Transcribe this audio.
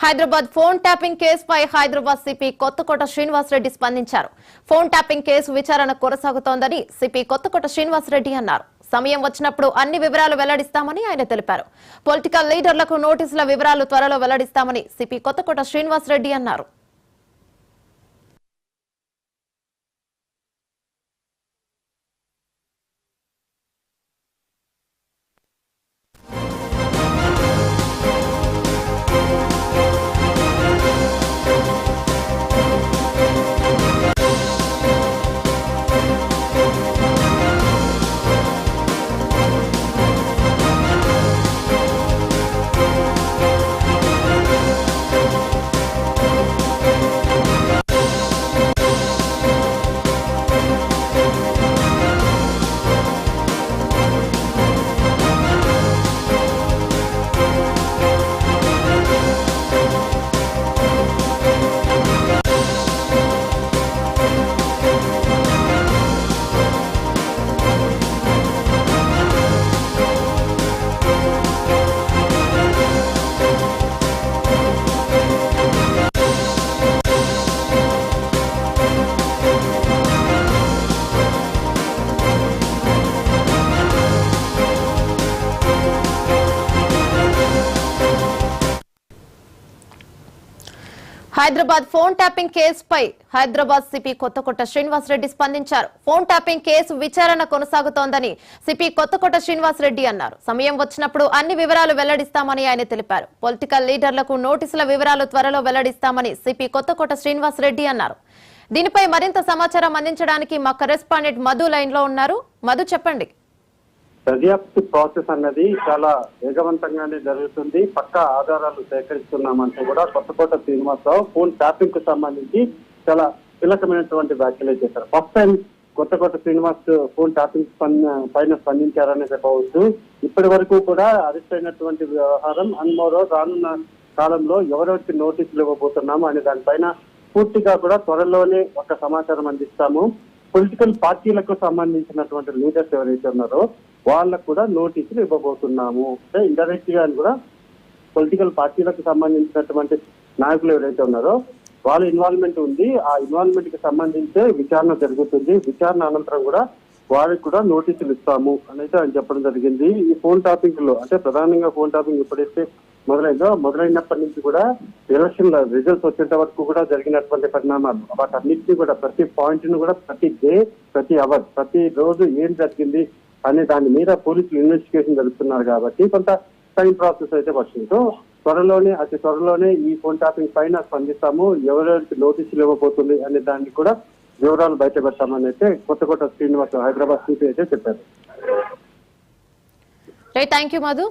Hyderabad phone tapping కేసుపై Hyderabad CP Kothakota Srinivas Reddy స్పందించారు. Phone tapping case విచారణ కొనసాగుతోందని సిపి కొత్తకోట శ్రీనివాస్ రెడ్డి అన్నారు. సమయం వచ్చినప్పుడు అన్ని వివరాలు వెల్లడిస్తామని ఆయన తెలిపారు. పొలిటికల్ లీడర్లకు నోటీసుల వివరాలు త్వరలో వెల్లడిస్తామని సిపి కొత్తకోట శ్రీనివాస్ రెడ్డి అన్నారు. హైదరాబాద్ ఫోన్ ట్యాపింగ్ కేసుపై హైదరాబాద్ సిపి కొత్తకోట శ్రీనివాస్ రెడ్డి స్పందించారు. ఫోన్ ట్యాపింగ్ కేసు విచారణ కొనసాగుతోందని సిపి కొత్తకోట శ్రీనివాస్ రెడ్డి అన్నారు. సమయం వచ్చినప్పుడు అన్ని వివరాలు వెల్లడిస్తామని ఆయన తెలిపారు. పొలిటికల్ లీడర్లకు నోటీసుల వివరాలు త్వరలో వెల్లడిస్తామని సిపి కొత్తకోట శ్రీనివాస్ రెడ్డి అన్నారు. దీనిపై మరింత సమాచారం అందించడానికి మా కరెస్పాండెంట్ మధు లైన్ లో ఉన్నారు. మధు, చెప్పండి. దర్యాప్తు ప్రాసెస్ అన్నది చాలా వేగవంతంగానే జరుగుతుంది. పక్కా ఆధారాలు సేకరిస్తున్నామంటూ కూడా కొత్తకోట శ్రీనివాసరావు ఫోన్ ట్యాపింగ్ కు సంబంధించి చాలా కీలకమైనటువంటి వ్యాఖ్యలు చేశారు. First time Kothakota Srinivas phone tapping పైన స్పందించారని చెప్పవచ్చు. ఇప్పటి వరకు కూడా అరెస్ట్ అయినటువంటి వ్యవహారం అన్మోరో రానున్న కాలంలో ఎవరెవరికి నోటీసులు ఇవ్వబోతున్నాము అనే దానిపైన పూర్తిగా కూడా త్వరలోనే ఒక సమాచారం అందిస్తాము. పొలిటికల్ పార్టీలకు సంబంధించినటువంటి లీడర్స్ ఎవరైతే ఉన్నారో వాళ్ళకు కూడా నోటీసులు ఇవ్వబోతున్నాము. అంటే ఇండైరెక్ట్ గా కూడా పొలిటికల్ పార్టీలకు సంబంధించినటువంటి నాయకులు ఎవరైతే ఉన్నారో వాళ్ళ ఇన్వాల్వ్మెంట్ ఉంది. ఆ ఇన్వాల్వ్మెంట్ కి సంబంధించే విచారణ జరుగుతుంది. విచారణ అనంతరం కూడా వారికి కూడా నోటీసులు ఇస్తాము అనేది ఆయన చెప్పడం జరిగింది. ఈ ఫోన్ టాపింగ్ లో అంటే ప్రధానంగా ఫోన్ టాపింగ్ ఎప్పుడైతే మొదలైనప్పటి నుంచి కూడా ఎలక్షన్ రిజల్ట్స్ వచ్చేట వరకు కూడా జరిగినటువంటి పరిణామాలు వాటన్నిటిని కూడా ప్రతి పాయింట్ ను కూడా ప్రతి డే, ప్రతి అవర్, ప్రతి రోజు ఏం జరిగింది అనే దాని మీద పోలీసులు ఇన్వెస్టిగేషన్ జరుపుతున్నారు కాబట్టి కొంత టైం ప్రాసెస్ అయితే పడుతుంది. సో అతి త్వరలోనే ఈ ఫోన్ ట్యాపింగ్ పైన స్పందిస్తాము. ఎవరెవరికి నోటీసులు ఇవ్వబోతుంది అనే దాన్ని కూడా వివరాలు బయట పెడతామని అయితే కొత్తకోట శ్రీనివాస్ హైదరాబాద్ సిపి అయితే చెప్పారు. Thank you Madhu.